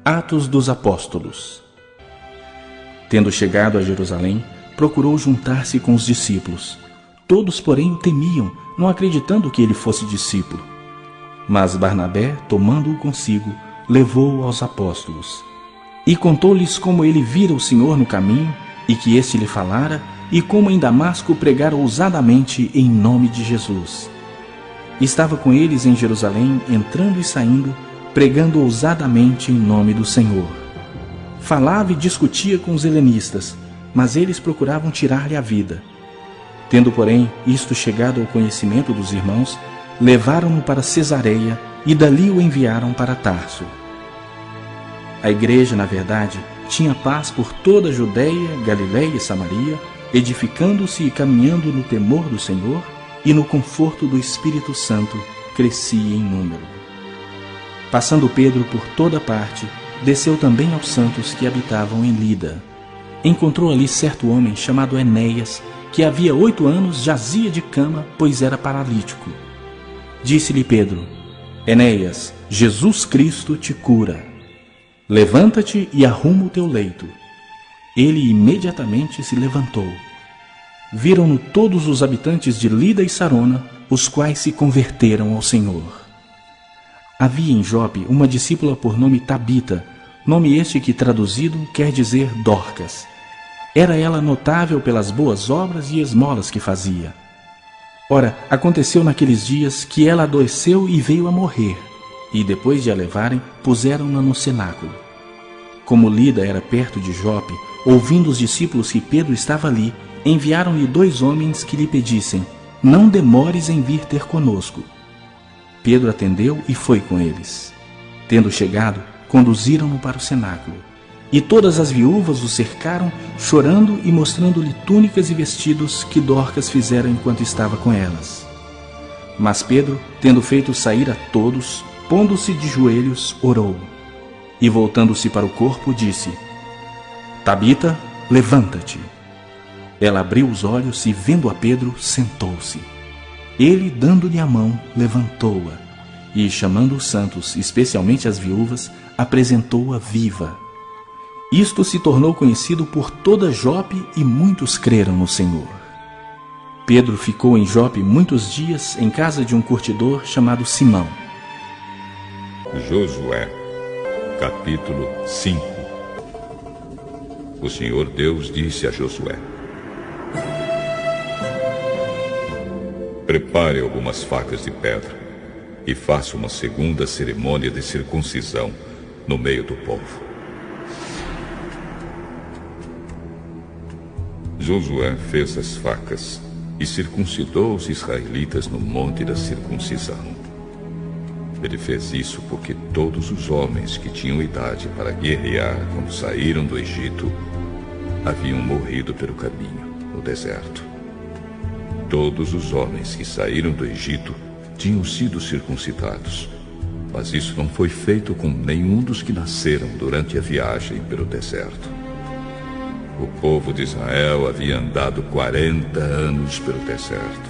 Atos dos Apóstolos. Tendo chegado a Jerusalém, procurou juntar-se com os discípulos. Todos, porém, o temiam, não acreditando que ele fosse discípulo. Mas Barnabé, tomando-o consigo, levou-o aos apóstolos. E contou-lhes como ele vira o Senhor no caminho, e que este lhe falara, e como em Damasco pregara ousadamente em nome de Jesus. Estava com eles em Jerusalém, entrando e saindo, pregando ousadamente em nome do Senhor. Falava e discutia com os helenistas, mas eles procuravam tirar-lhe a vida. Tendo, porém, isto chegado ao conhecimento dos irmãos, levaram-no para Cesareia e dali o enviaram para Tarso. A igreja, na verdade, tinha paz por toda a Judeia, Galiléia e Samaria, edificando-se e caminhando no temor do Senhor e no conforto do Espírito Santo, crescia em número. Passando Pedro por toda parte, desceu também aos santos que habitavam em Lida. Encontrou ali certo homem chamado Enéas, que havia 8 anos jazia de cama, pois era paralítico. Disse-lhe Pedro: Enéas, Jesus Cristo te cura. Levanta-te e arruma o teu leito. Ele imediatamente se levantou. Viram-no todos os habitantes de Lida e Sarona, os quais se converteram ao Senhor. Havia em Jope uma discípula por nome Tabita, nome este que traduzido quer dizer Dorcas. Era ela notável pelas boas obras e esmolas que fazia. Ora, aconteceu naqueles dias que ela adoeceu e veio a morrer, e depois de a levarem, puseram-na no cenáculo. Como Lida era perto de Jope, ouvindo os discípulos que Pedro estava ali, enviaram-lhe 2 homens que lhe pedissem: não demores em vir ter conosco. Pedro atendeu e foi com eles. Tendo chegado, conduziram-no para o cenáculo. E todas as viúvas o cercaram, chorando e mostrando-lhe túnicas e vestidos que Dorcas fizera enquanto estava com elas. Mas Pedro, tendo feito sair a todos, pondo-se de joelhos, orou. E voltando-se para o corpo, disse: Tabita, levanta-te. Ela abriu os olhos e, vendo a Pedro, sentou-se. Ele, dando-lhe a mão, levantou-a e, chamando os santos, especialmente as viúvas, apresentou-a viva. Isto se tornou conhecido por toda Jope e muitos creram no Senhor. Pedro ficou em Jope muitos dias em casa de um curtidor chamado Simão. Josué, capítulo 5. O Senhor Deus disse a Josué: prepare algumas facas de pedra e faça uma segunda cerimônia de circuncisão no meio do povo. Josué fez as facas e circuncidou os israelitas no monte da circuncisão. Ele fez isso porque todos os homens que tinham idade para guerrear quando saíram do Egito haviam morrido pelo caminho, no deserto. Todos os homens que saíram do Egito tinham sido circuncidados, mas isso não foi feito com nenhum dos que nasceram durante a viagem pelo deserto. O povo de Israel havia andado 40 anos pelo deserto.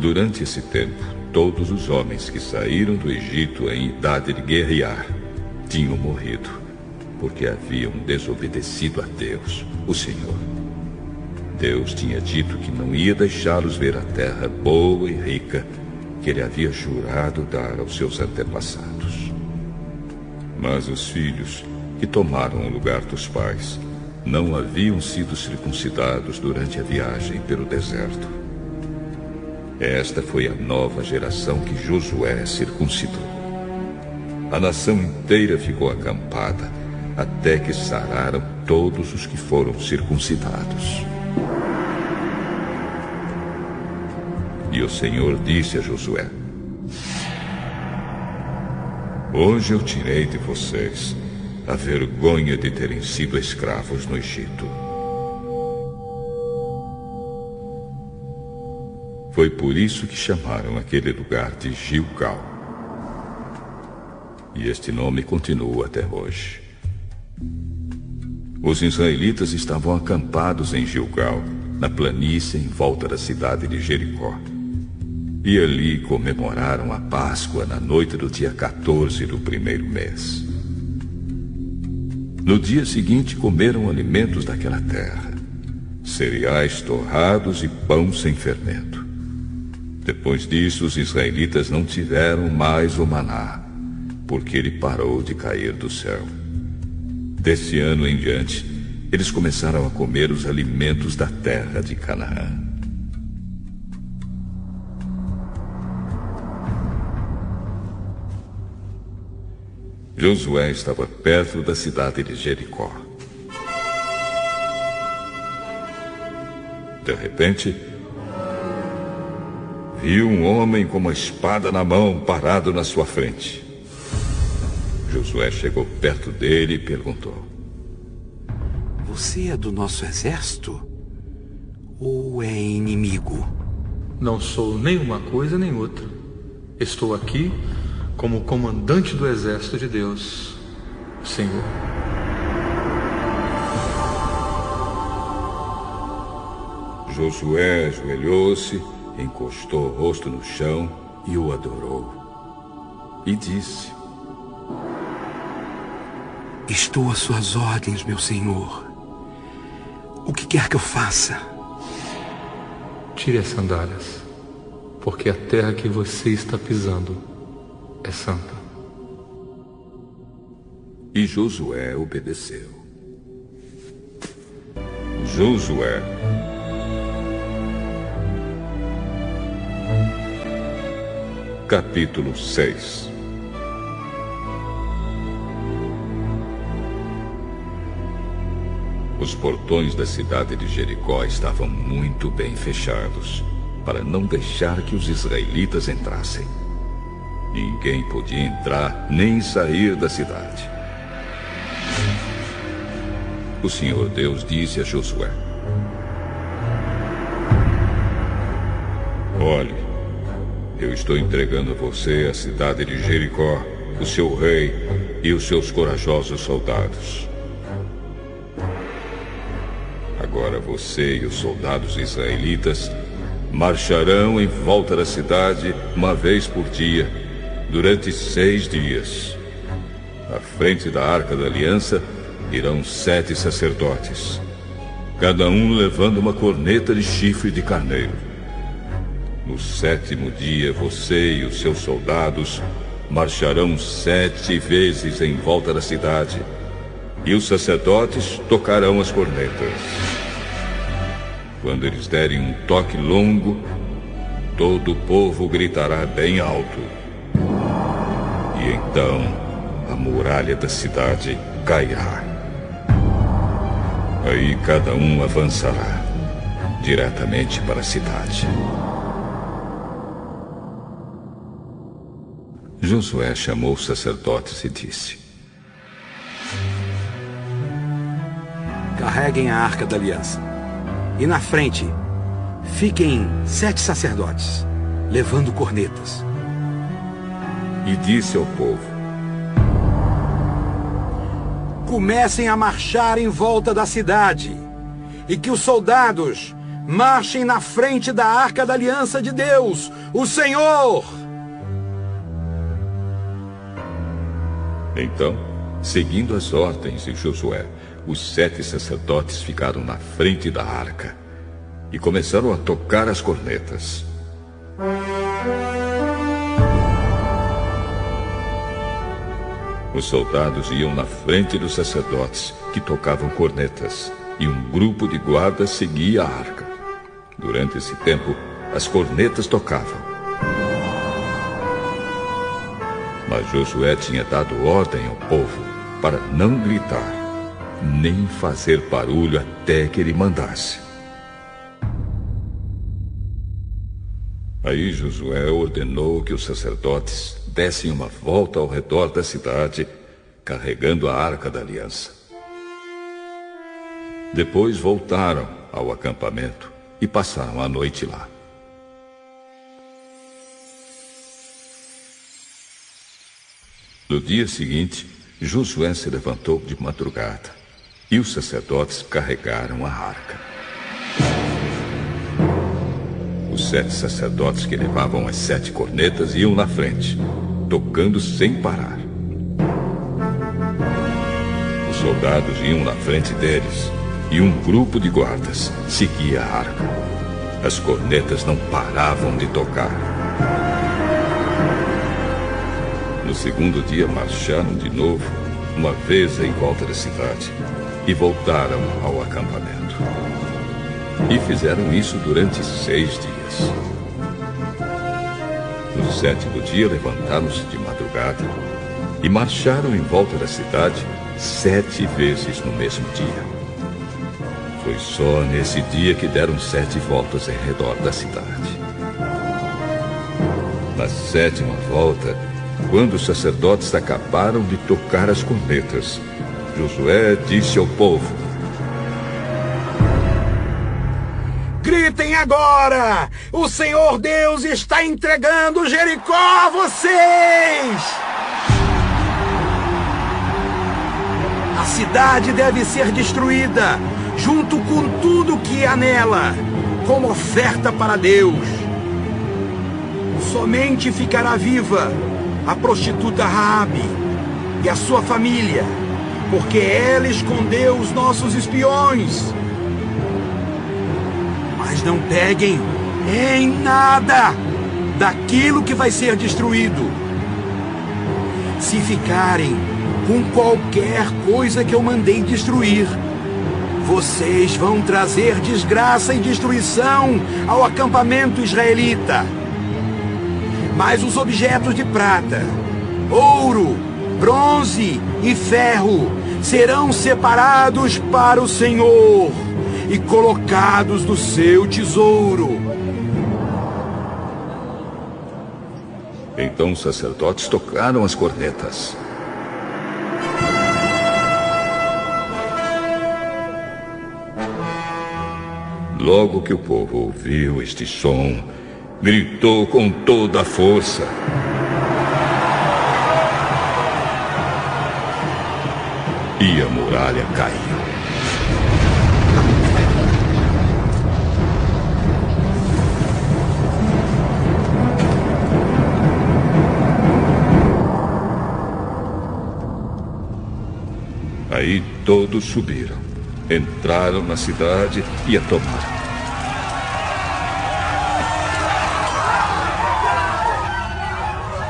Durante esse tempo, todos os homens que saíram do Egito em idade de guerrear tinham morrido, porque haviam desobedecido a Deus, o Senhor. Deus tinha dito que não ia deixá-los ver a terra boa e rica que ele havia jurado dar aos seus antepassados. Mas os filhos que tomaram o lugar dos pais não haviam sido circuncidados durante a viagem pelo deserto. Esta foi a nova geração que Josué circuncidou. A nação inteira ficou acampada até que sararam todos os que foram circuncidados. E o Senhor disse a Josué: hoje eu tirei de vocês a vergonha de terem sido escravos no Egito. Foi por isso que chamaram aquele lugar de Gilgal. E este nome continua até hoje. Os israelitas estavam acampados em Gilgal, na planície em volta da cidade de Jericó. E ali comemoraram a Páscoa na noite do dia 14 do primeiro mês. No dia seguinte comeram alimentos daquela terra, cereais torrados e pão sem fermento. Depois disso, os israelitas não tiveram mais o maná, porque ele parou de cair do céu. Desse ano em diante, eles começaram a comer os alimentos da terra de Canaã. Josué estava perto da cidade de Jericó. De repente, viu um homem com uma espada na mão parado na sua frente. Josué chegou perto dele e perguntou: Você é do nosso exército? Ou é inimigo? Não sou nem uma coisa nem outra. Estou aqui como comandante do exército de Deus, Senhor. Josué ajoelhou-se, encostou o rosto no chão e o adorou. E disse: Estou às suas ordens, meu senhor. O que quer que eu faça? Tire as sandálias, porque a terra que você está pisando é santa. E Josué obedeceu. Josué, capítulo 6. Os portões da cidade de Jericó estavam muito bem fechados, para não deixar que os israelitas entrassem. Ninguém podia entrar nem sair da cidade. O Senhor Deus disse a Josué: Olhe, eu estou entregando a você a cidade de Jericó, o seu rei e os seus corajosos soldados. Agora você e os soldados israelitas marcharão em volta da cidade uma vez por dia, durante 6 dias. À frente da Arca da Aliança irão 7 sacerdotes, cada um levando uma corneta de chifre de carneiro. No 7º dia, você e os seus soldados marcharão 7 vezes em volta da cidade, e os sacerdotes tocarão as cornetas. Quando eles derem um toque longo, todo o povo gritará bem alto. E então a muralha da cidade cairá. Aí cada um avançará diretamente para a cidade. Josué chamou os sacerdotes e disse: Carreguem a Arca da Aliança. E na frente, fiquem 7 sacerdotes, levando cornetas. E disse ao povo: Comecem a marchar em volta da cidade, e que os soldados marchem na frente da Arca da Aliança de Deus, o Senhor. Então, seguindo as ordens de Josué, os 7 sacerdotes ficaram na frente da arca e começaram a tocar as cornetas. Os soldados iam na frente dos sacerdotes, que tocavam cornetas, e um grupo de guardas seguia a arca. Durante esse tempo, as cornetas tocavam. Mas Josué tinha dado ordem ao povo para não gritar, nem fazer barulho até que ele mandasse. Aí Josué ordenou que os sacerdotes dessem uma volta ao redor da cidade, carregando a Arca da Aliança. Depois voltaram ao acampamento e passaram a noite lá. No dia seguinte, Josué se levantou de madrugada e os sacerdotes carregaram a arca. Os 7 sacerdotes que levavam as 7 cornetas iam na frente, tocando sem parar. Os soldados iam na frente deles, e um grupo de guardas seguia a arca. As cornetas não paravam de tocar. No segundo dia marcharam de novo, uma vez em volta da cidade, e voltaram ao acampamento. E fizeram isso durante 6 dias. No 7º dia levantaram-se de madrugada e marcharam em volta da cidade 7 vezes no mesmo dia. Foi só nesse dia que deram 7 voltas em redor da cidade. Na 7ª volta, quando os sacerdotes acabaram de tocar as cornetas, Josué disse ao povo: Gritem agora! O Senhor Deus está entregando Jericó a vocês! A cidade deve ser destruída, junto com tudo que há nela, como oferta para Deus. Somente ficará viva a prostituta Raabe e a sua família, porque ela escondeu os nossos espiões. Mas não peguem em nada daquilo que vai ser destruído. Se ficarem com qualquer coisa que eu mandei destruir, vocês vão trazer desgraça e destruição ao acampamento israelita. Mas os objetos de prata, ouro, bronze e ferro serão separados para o Senhor e colocados no seu tesouro. Então os sacerdotes tocaram as cornetas. Logo que o povo ouviu este som, gritou com toda a força. E a muralha caiu. Aí todos subiram, entraram na cidade e a tomaram.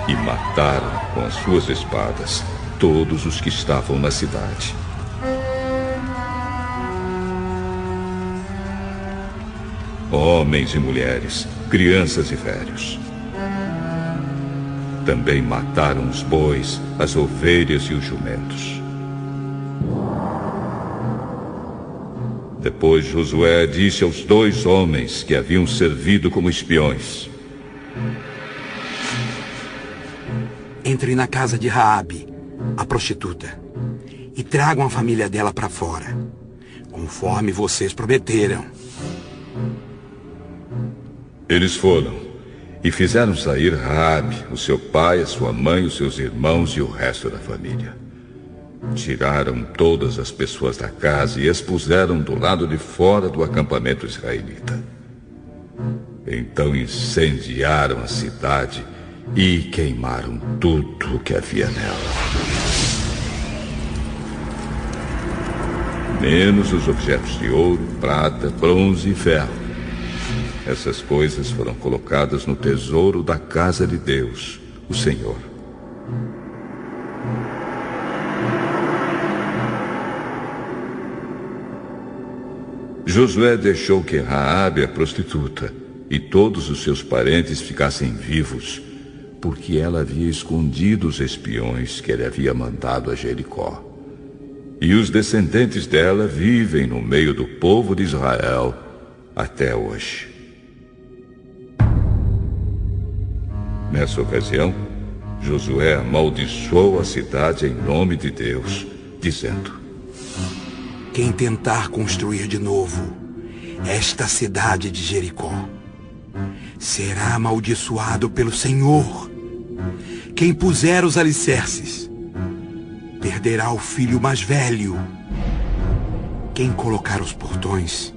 E mataram com as suas espadas todos os que estavam na cidade. Homens e mulheres, crianças e velhos. Também mataram os bois, as ovelhas e os jumentos. Depois Josué disse aos 2 homens que haviam servido como espiões: Entrem na casa de Raabe, a prostituta, e tragam a família dela para fora, conforme vocês prometeram. Eles foram e fizeram sair Raabe, o seu pai, a sua mãe, os seus irmãos e o resto da família. Tiraram todas as pessoas da casa e as puseram do lado de fora do acampamento israelita. Então incendiaram a cidade e queimaram tudo o que havia nela, menos os objetos de ouro, prata, bronze e ferro. Essas coisas foram colocadas no tesouro da casa de Deus, o Senhor. Josué deixou que Raabe, a prostituta, e todos os seus parentes ficassem vivos, porque ela havia escondido os espiões que ele havia mandado a Jericó. E os descendentes dela vivem no meio do povo de Israel até hoje. Nessa ocasião, Josué amaldiçoou a cidade em nome de Deus, dizendo: Quem tentar construir de novo esta cidade de Jericó será amaldiçoado pelo Senhor. Quem puser os alicerces perderá o filho mais velho. Quem colocar os portões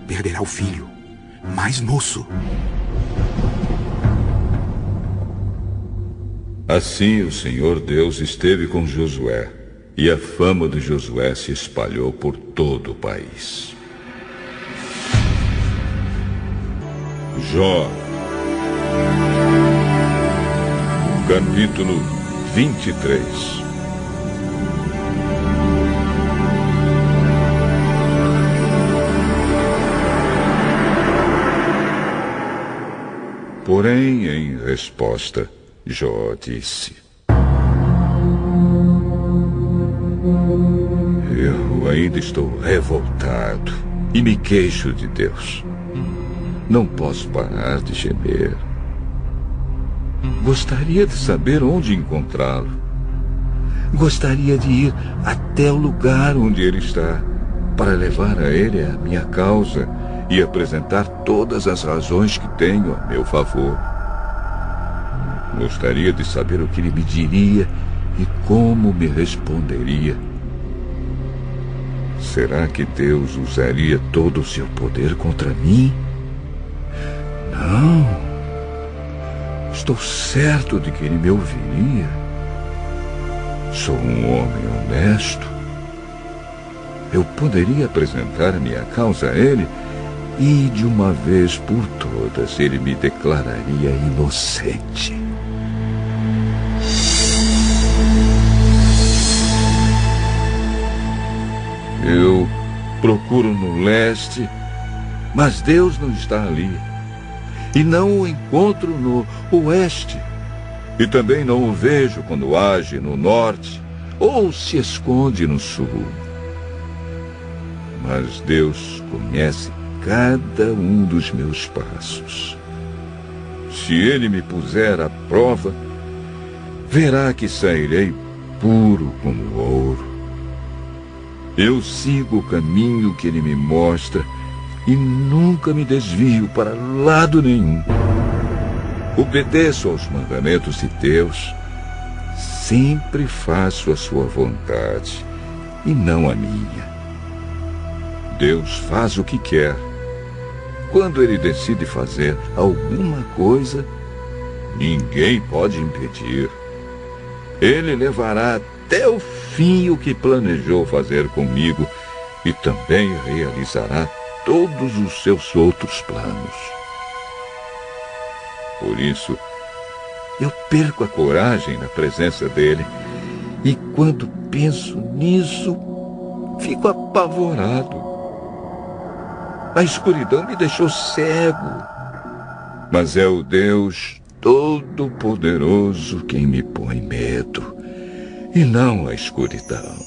perderá o filho mais moço. Assim o Senhor Deus esteve com Josué, E a fama de Josué se espalhou por todo o país. Jó, capítulo 23. Porém, em resposta, Jó disse: Eu ainda estou revoltado e me queixo de Deus. Não posso parar de gemer. Gostaria de saber onde encontrá-lo. Gostaria de ir até o lugar onde ele está, para levar a ele a minha causa e apresentar todas as razões que tenho a meu favor. Gostaria de saber o que ele me diria e como me responderia. Será que Deus usaria todo o seu poder contra mim? Não. Estou certo de que ele me ouviria. Sou um homem honesto. Eu poderia apresentar minha causa a ele e, de uma vez por todas, ele me declararia inocente. Eu procuro no leste, mas Deus não está ali. E não o encontro no oeste. E também não o vejo quando age no norte ou se esconde no sul. Mas Deus conhece cada um dos meus passos. Se ele me puser à prova, verá que sairei puro como ouro. Eu sigo o caminho que ele me mostra e nunca me desvio para lado nenhum. Obedeço aos mandamentos de Deus. Sempre faço a sua vontade e não a minha. Deus faz o que quer. Quando ele decide fazer alguma coisa, ninguém pode impedir. Ele levará até o fim o que planejou fazer comigo e também realizará todos os seus outros planos. Por isso, eu perco a coragem na presença dele e quando penso nisso, fico apavorado. A escuridão me deixou cego, mas é o Deus Todo-Poderoso quem me põe medo e não a escuridão.